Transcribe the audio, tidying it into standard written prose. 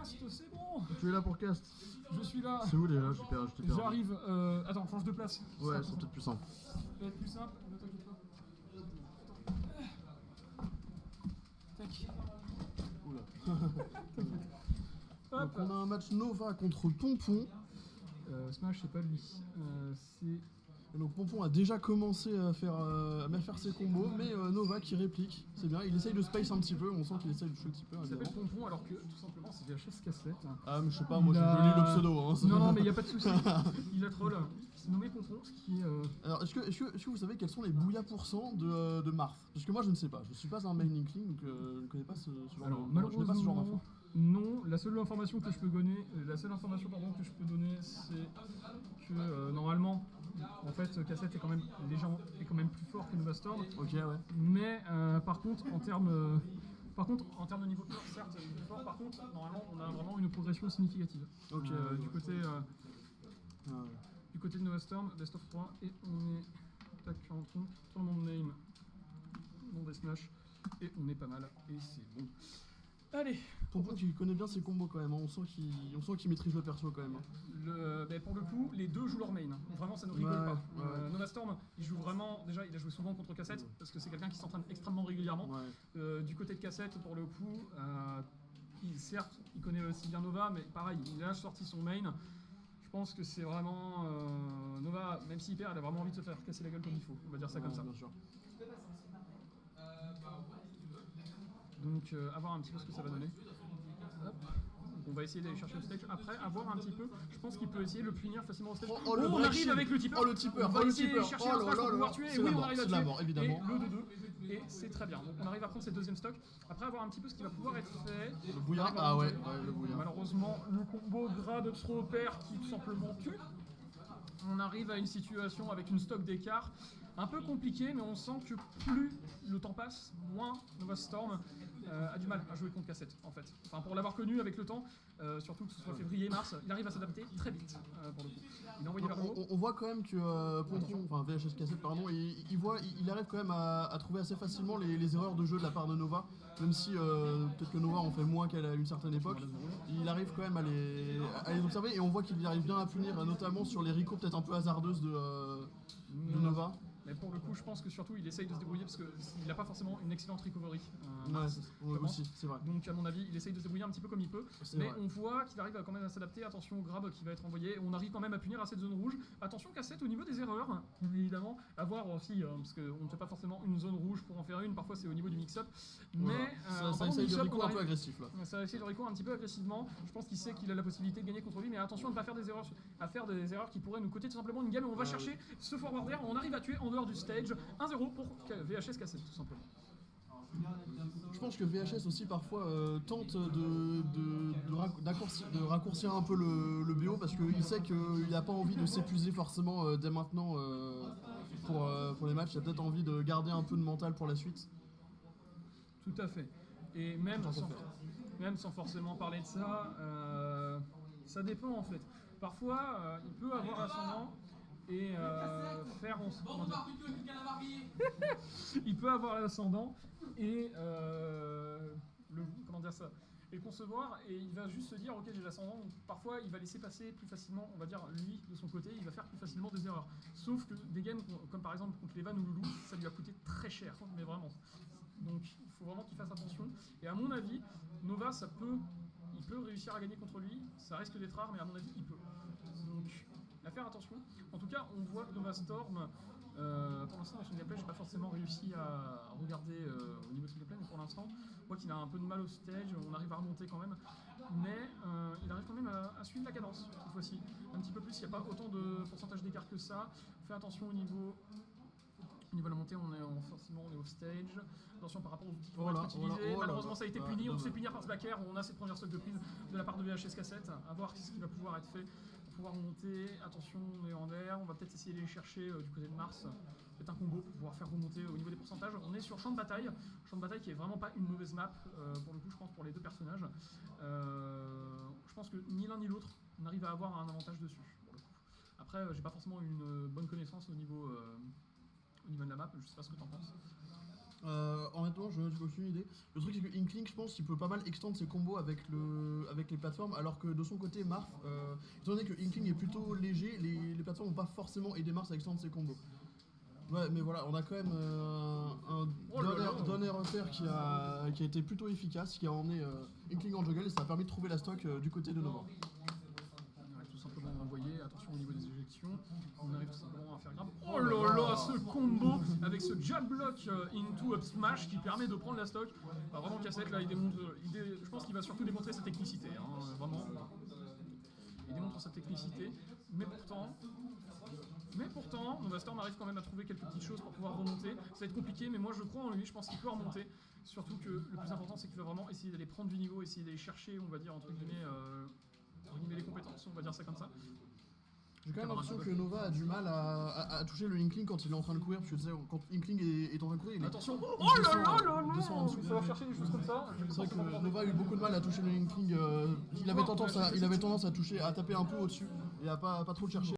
cast, c'est bon. Tu es là pour cast? Je suis là. C'est où déjà? Je t'ai perdu. J'arrive. Attends, change de place. Ouais, c'est peut-être plus simple. Ça va être plus simple, ne t'inquiète pas. Tac. Oula. Hop. Donc on a un match Nova contre Pompon. Smash, c'est pas lui. C'est. Et donc Pompon a déjà commencé à faire ses combos, mais Nova qui réplique, c'est bien, il essaye de space un petit peu, on sent qu'il essaye de jouer un petit peu. Il s'appelle Pompon alors que tout simplement c'est VHS cassette. Ah mais je sais pas, moi je lis le pseudo. Hein, non mais y a pas de souci. Il a troll. C'est nommé Pompon, ce qui est... Alors est-ce que vous savez quels sont les bouillas pourcents de Marth? Parce que moi je ne sais pas, je suis pas un main Inkling donc je ne connais pas ce genre alors, je n'ai pas ce genre d'infos. Non, la seule information que je peux donner, c'est que normalement, en fait, Cassette est quand même plus fort que Nova Storm. Ok ouais. Mais par contre, en termes de niveau pur, certes, il est plus fort. Par contre, normalement, on a vraiment une progression significative. Ok. Du côté de Nova Storm, Best of 3, et on est tac en tronc, tournement de name, non des smash, et on est pas mal, et c'est bon. Allez. Pompon qui connaît bien ses combos quand même, hein. On sent qu'il maîtrise le perso quand même. Pour le coup, les deux jouent leur main. Vraiment, ça ne rigole pas. Nova Storm, il joue vraiment. Déjà, il a joué souvent contre Cassette parce que c'est quelqu'un qui s'entraîne extrêmement régulièrement. Du côté de Cassette, pour le coup, certes, il connaît aussi bien Nova, mais pareil, il a sorti son main. Je pense que c'est vraiment Nova, même s'il perd, elle a vraiment envie de se faire casser la gueule comme il faut. On va dire ça comme ça. Bien sûr. Donc, à voir un petit peu ce que ça va donner. Hop. On va essayer d'aller chercher le stage. Après, à voir un petit peu. Je pense qu'il peut essayer de le punir facilement au stage. On arrive avec le tipper. Oh le tipper. On va essayer de chercher un stage pour pouvoir tuer. Et oui, on arrive à tuer. La mort, évidemment. Et le 2-2. Et c'est très bien. Donc on arrive à prendre cette deuxième stock. Après, à voir un petit peu ce qui va pouvoir être fait. Le bouillard. Ah ouais, le bouillard. Malheureusement, le combo gras de throw pair qui tout simplement tue. On arrive à une situation avec une stock d'écart un peu compliquée, mais on sent que plus le temps passe, moins Nova Storm a du mal à jouer contre Cassette, en fait. Enfin, pour l'avoir connu avec le temps, surtout que ce soit février-mars, il arrive à s'adapter très vite, pour le coup. Il a envoyé vers le haut. On voit quand même que Pompon, enfin VHS Cassette, pardon, il arrive quand même à trouver assez facilement les erreurs de jeu de la part de Nova, même si peut-être que Nova en fait moins qu'à une certaine époque. Il arrive quand même à les observer et on voit qu'il arrive bien à punir, notamment sur les recos peut-être un peu hasardeuses de Nova. Mais pour le coup, je pense que surtout il essaye de se débrouiller parce qu'il n'a pas forcément une excellente recovery. Aussi, c'est vrai. Donc à mon avis, il essaye de se débrouiller un petit peu comme il peut. Mais on voit qu'il arrive quand même à s'adapter. Attention au grab qui va être envoyé. On arrive quand même à punir à cette zone rouge. Attention Cassette au niveau des erreurs, évidemment. À voir aussi, parce qu'on ne fait pas forcément une zone rouge pour en faire une. Parfois c'est au niveau du mix-up. Mais ça essaye de recours un peu agressif là. Ça essaye de recours un petit peu agressivement. Je pense qu'il sait qu'il a la possibilité de gagner contre lui. Mais attention à ne pas faire des erreurs, qui pourraient nous coûter tout simplement une game. On va chercher ce forwarder. On arrive à tuer en dehors du stage. 1-0 pour VHS Cassette tout simplement. Je pense que VHS aussi parfois tente de raccourcir un peu le BO parce qu'il sait qu'il n'a pas envie de s'épuiser forcément dès maintenant pour les matchs. Il a peut-être envie de garder un peu de mental pour la suite. Tout à fait. Et même sans forcément parler de ça, ça dépend en fait. Parfois, il peut avoir l'ascendant et faire il peut avoir l'ascendant et et concevoir, et il va juste se dire ok, j'ai l'ascendant, donc parfois il va laisser passer plus facilement, on va dire lui de son côté, il va faire plus facilement des erreurs. Sauf que des games comme par exemple contre Levan ou Loulou, ça lui a coûté très cher, mais vraiment. Donc il faut vraiment qu'il fasse attention. Et à mon avis, Nova, il peut réussir à gagner contre lui, ça risque d'être rare, mais à mon avis, il peut. Donc à faire attention. En tout cas, on voit que Nova Storm, pour l'instant dans son gameplay, j'ai pas forcément réussi à regarder au niveau de son gameplay, mais pour l'instant, on voit qu'il a un peu de mal au stage, on arrive à remonter quand même, mais il arrive quand même à suivre la cadence cette fois-ci. Un petit peu plus, il n'y a pas autant de pourcentage d'écart que ça. Fais attention au niveau de la montée, on est au stage. Attention par rapport aux outils qui vont être utilisés. Malheureusement, ça a été puni. On se fait punir par ce backer. On a cette première stock de prise de la part de VHS Cassette. À voir ce qui va pouvoir être fait pour pouvoir monter. Attention, on est en air. On va peut-être essayer de les chercher du côté de Mars. Peut-être un combo pour pouvoir faire remonter au niveau des pourcentages. On est sur champ de bataille. Champ de bataille qui est vraiment pas une mauvaise map pour le coup, je pense, pour les deux personnages. Je pense que ni l'un ni l'autre n'arrive à avoir un avantage dessus. Pour le coup. Après, j'ai pas forcément une bonne connaissance au niveau de la map, je sais pas ce que t'en penses. Honnêtement, je n'ai aucune idée. Le truc, c'est que Inkling, je pense qu'il peut pas mal extendre ses combos avec les plateformes, alors que de son côté, Marth, étant donné que Inkling est plutôt léger, les plateformes n'ont pas forcément aidé Marth à extendre ses combos. Ouais, mais voilà, on a quand même un Donner Hunter qui a été plutôt efficace, qui a emmené Inkling en jungle et ça a permis de trouver la stock du côté de Nova. On va tout simplement envoyer, attention au niveau des éjections, on arrive tout simplement à faire grave. Oh là là, ce combo avec ce jab block into up smash qui permet de prendre la stock. Bah, vraiment Cassette là, je pense qu'il va surtout démontrer sa technicité, hein, vraiment. Il démontre sa technicité, mais pourtant, Novastorm arrive quand même à trouver quelques petites choses pour pouvoir remonter. Ça va être compliqué, mais moi je crois en lui, je pense qu'il peut remonter. Surtout que le plus important, c'est qu'il va vraiment essayer d'aller prendre du niveau, essayer d'aller chercher, on va dire, entre guillemets, les compétences, on va dire ça comme ça. J'ai quand même l'impression que Nova a du mal à toucher le Inkling quand il est en train de courir, parce que tu sais, quand Inkling est en train de courir, attention, oh là là là là, ça va chercher des choses comme ça. C'est vrai que Nova a eu beaucoup de mal à toucher le Inkling, il avait tendance à toucher, à taper un peu au-dessus et à pas trop le chercher.